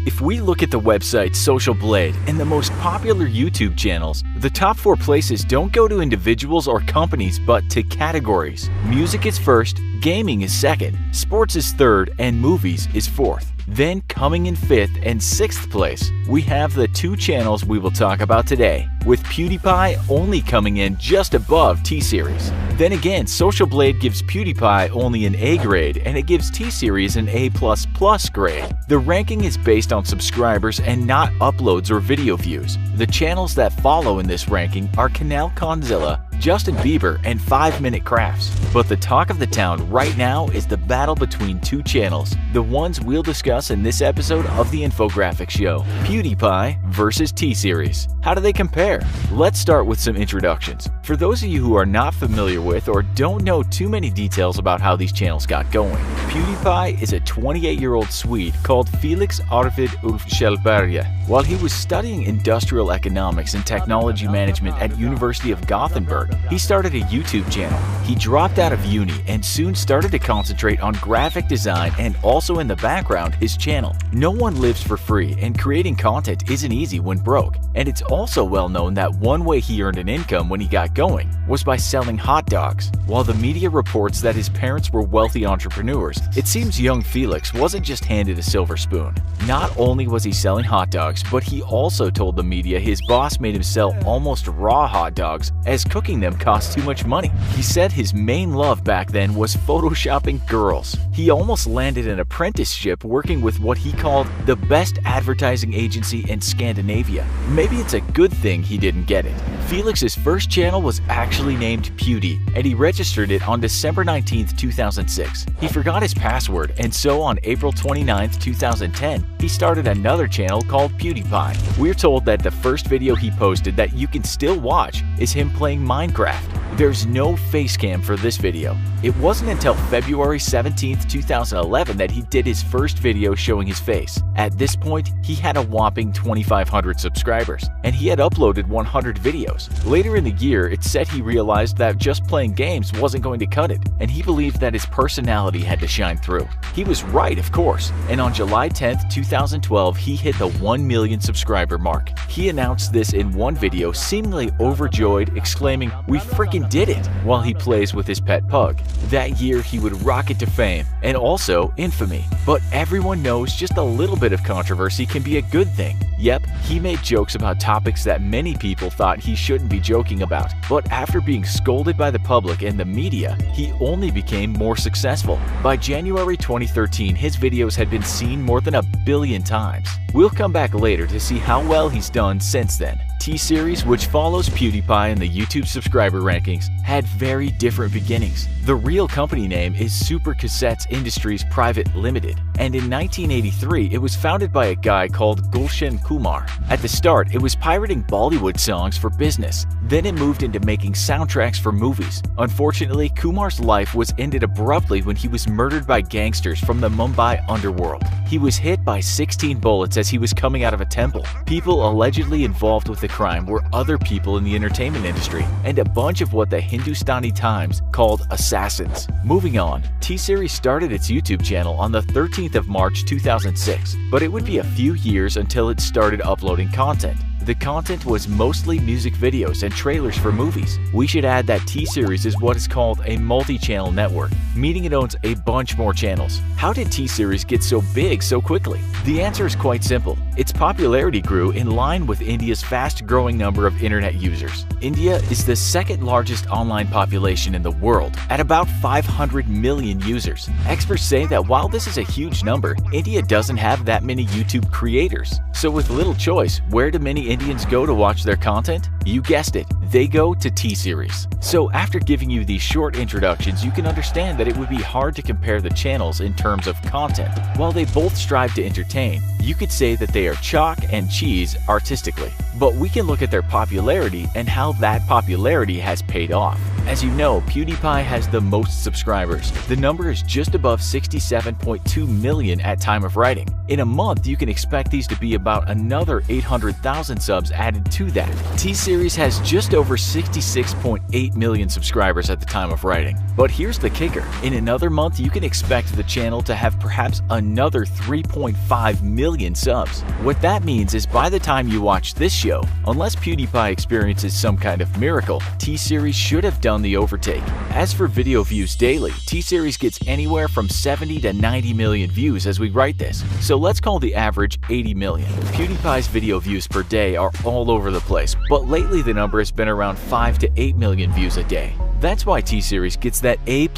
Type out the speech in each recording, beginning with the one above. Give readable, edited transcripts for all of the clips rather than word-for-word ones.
If we look at the website Social Blade and the most popular YouTube channels, the top 4 places don't go to individuals or companies but to categories. Music is first, gaming is second, sports is third, and movies is fourth. Then coming in 5th and 6th place, we have the 2 channels we will talk about today, with PewDiePie only coming in just above T-Series. Then again, Social Blade gives PewDiePie only an A grade and it gives T-Series an A++ grade. The ranking is based on subscribers and not uploads or video views. The channels that follow in this ranking are Canal Conzilla, Justin Bieber, and 5 Minute Crafts. But the talk of the town right now is the battle between 2 channels, the ones we'll discuss in this episode of the Infographics Show: PewDiePie versus T-Series. How do they compare? Let's start with some introductions. For those of you who are not familiar with or don't know too many details about how these channels got going, PewDiePie is a 28-year-old Swede called Felix Arvid Ulf Kjellberg. While he was studying industrial economics and technology management at University of Gothenburg, he started a YouTube channel. He dropped out of uni and soon started to concentrate on graphic design and also in the background his channel. No one lives for free and creating content isn't easy when broke. And it's also well known that one way he earned an income when he got going was by selling hot dogs. While the media reports that his parents were wealthy entrepreneurs, it seems young Felix wasn't just handed a silver spoon. Not only was he selling hot dogs, but he also told the media his boss made him sell almost raw hot dogs as cooking them cost too much money. He said his main love back then was photoshopping girls. He almost landed an apprenticeship working with what he called the best advertising agency in Scandinavia. Maybe it's a good thing he didn't get it. Felix's first channel was actually named Pewdiepe, and he registered it on December 19, 2006. He forgot his password, and so on April 29, 2010, he started another channel called PewDiePie. We're told that the first video he posted that you can still watch is him playing Minecraft. There's no face cam for this video. It wasn't until February 17, 2011 that he did his first video showing his face. At this point, he had a whopping 2,500 subscribers, and he had uploaded 100 videos. Later in the year, it said he realized that just playing games wasn't going to cut it, and he believed that his personality had to shine through. He was right, of course, and on July 10, 2012, he hit the 1 million subscriber mark. He announced this in one video, seemingly overjoyed, exclaiming, "We freaking did it," while he plays with his pet pug. That year, he would rocket to fame and also infamy. But everyone knows just a little bit of controversy can be a good thing. Yep, he made jokes about topics that many people thought he shouldn't be joking about. But after being scolded by the public and the media, he only became more successful. By January 2013, his videos had been seen more than 1 billion times. We'll come back later to see how well he's done since then. T-Series, which follows PewDiePie in the YouTube subscriber rankings, had very different beginnings. The real company name is Super Cassettes Industries Private Limited, and in 1983 it was founded by a guy called Gulshan Kumar. At the start, it was pirating Bollywood songs for business. Then it moved into making soundtracks for movies. Unfortunately, Kumar's life was ended abruptly when he was murdered by gangsters from the Mumbai underworld. He was hit by 16 bullets as he was coming out of a temple. People allegedly involved with the crime were other people in the entertainment industry and a bunch of what the Hindustani Times called assassins. Moving on, T-Series started its YouTube channel on the 13th of March 2006, but it would be a few years until it started uploading content. The content was mostly music videos and trailers for movies. We should add that T-Series is what is called a multi-channel network, meaning it owns a bunch more channels. How did T-Series get so big so quickly? The answer is quite simple. Its popularity grew in line with India's fast-growing number of internet users. India is the second largest online population in the world, at about 500 million users. Experts say that while this is a huge number, India doesn't have that many YouTube creators. So with little choice, where do many Indians go to watch their content? You guessed it, they go to T-Series. So after giving you these short introductions, you can understand that it would be hard to compare the channels in terms of content. While they both strive to entertain, you could say that they are chalk and cheese artistically. But we can look at their popularity and how that popularity has paid off. As you know, PewDiePie has the most subscribers. The number is just above 67.2 million at time of writing. In a month, you can expect these to be about another 800,000 subs added to that. T-Series has just over over 66.8 million subscribers at the time of writing. But here's the kicker. In another month, you can expect the channel to have perhaps another 3.5 million subs. What that means is by the time you watch this show, unless PewDiePie experiences some kind of miracle, T-Series should have done the overtake. As for video views daily, T-Series gets anywhere from 70 to 90 million views as we write this, so let's call the average 80 million. PewDiePie's video views per day are all over the place, but lately the number has been around 5 to 8 million views a day. That's why T-Series gets that A++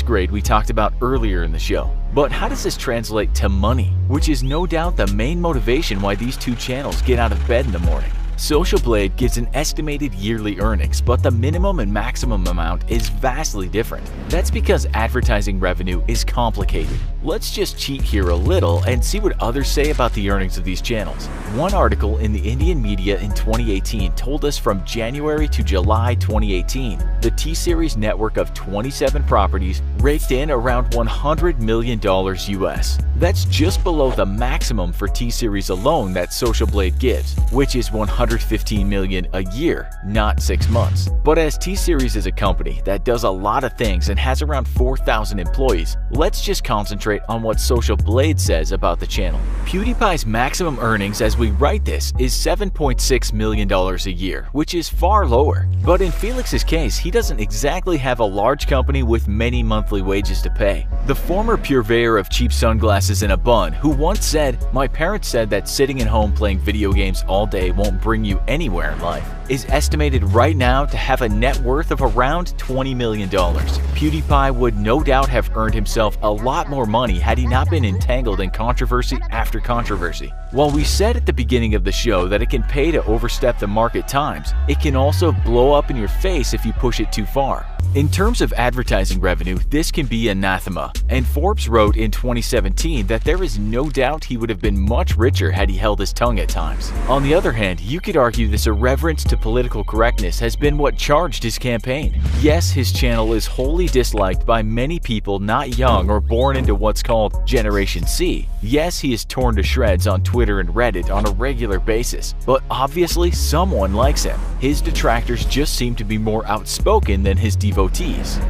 grade we talked about earlier in the show. But how does this translate to money? Which is no doubt the main motivation why these two channels get out of bed in the morning. Social Blade gives an estimated yearly earnings, but the minimum and maximum amount is vastly different. That's because advertising revenue is complicated. Let's just cheat here a little and see what others say about the earnings of these channels. One article in the Indian media in 2018 told us from January to July 2018, the T-Series network of 27 properties raked in around $100 million US. That's just below the maximum for T-Series alone that Social Blade gives, which is $115 million a year, not 6 months. But as T-Series is a company that does a lot of things and has around 4,000 employees, let's just concentrate on what Social Blade says about the channel. PewDiePie's maximum earnings as we write this is $7.6 million a year, which is far lower. But in Felix's case, he doesn't exactly have a large company with many monthly wages to pay. The former purveyor of cheap sunglasses in a bun, who once said, "My parents said that sitting at home playing video games all day won't bring you anywhere in life," is estimated right now to have a net worth of around $20 million. PewDiePie would no doubt have earned himself a lot more money had he not been entangled in controversy after controversy. While we said at the beginning of the show that it can pay to overstep the mark at times, it can also blow up in your face if you push it too far. In terms of advertising revenue, this can be anathema, and Forbes wrote in 2017 that there is no doubt he would have been much richer had he held his tongue at times. On the other hand, you could argue this irreverence to political correctness has been what charged his campaign. Yes, his channel is wholly disliked by many people not young or born into what's called Generation C. Yes, he is torn to shreds on Twitter and Reddit on a regular basis, but obviously someone likes him. His detractors just seem to be more outspoken than his devotees.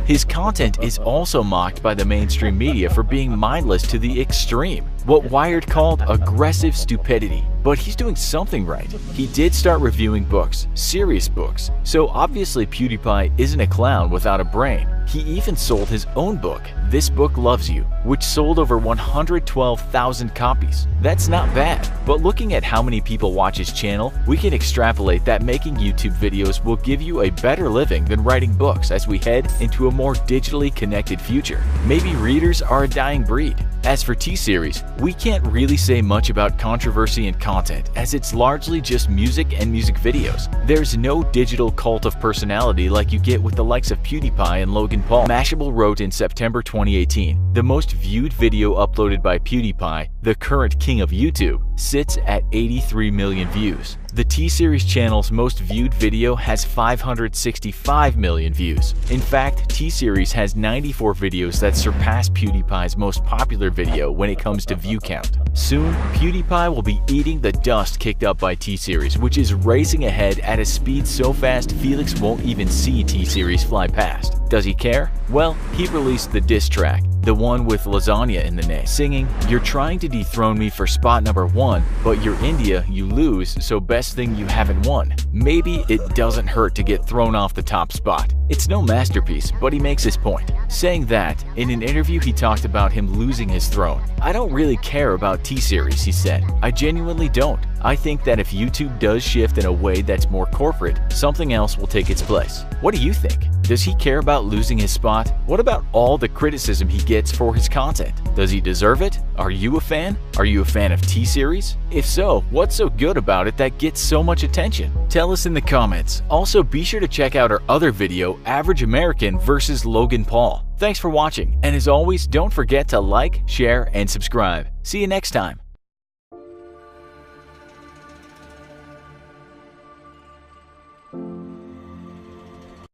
His content is also mocked by the mainstream media for being mindless to the extreme, what Wired called aggressive stupidity. But he's doing something right. He did start reviewing books, serious books, so obviously PewDiePie isn't a clown without a brain. He even sold his own book, This Book Loves You, which sold over 112,000 copies. That's not bad, but looking at how many people watch his channel, we can extrapolate that making YouTube videos will give you a better living than writing books as we head into a more digitally connected future. Maybe readers are a dying breed. As for T-Series, we can't really say much about controversy and content as it's largely just music and music videos. There's no digital cult of personality like you get with the likes of PewDiePie and Logan Paul. Mashable wrote in September 2018, the most viewed video uploaded by PewDiePie, the current king of YouTube, sits at 83 million views. The T-Series channel's most viewed video has 565 million views. In fact, T-Series has 94 videos that surpass PewDiePie's most popular video when it comes to view count. Soon, PewDiePie will be eating the dust kicked up by T-Series, which is racing ahead at a speed so fast Felix won't even see T-Series fly past. Does he care? Well, he released the diss track, the one with lasagna in the name, singing, "You're trying to dethrone me for spot number 1, but you're India, you lose, so best thing you haven't won. Maybe it doesn't hurt to get thrown off the top spot." It's no masterpiece, but he makes his point. Saying that, in an interview he talked about him losing his throne. "I don't really care about T-Series," he said. "I genuinely don't. I think that if YouTube does shift in a way that's more corporate, something else will take its place." What do you think? Does he care about losing his spot? What about all the criticism he gets for his content? Does he deserve it? Are you a fan? Are you a fan of T-Series? If so, what's so good about it that gets so much attention? Tell us in the comments. Also, be sure to check out our other video, Average American versus Logan Paul. Thanks for watching, and as always, don't forget to like, share, and subscribe. See you next time.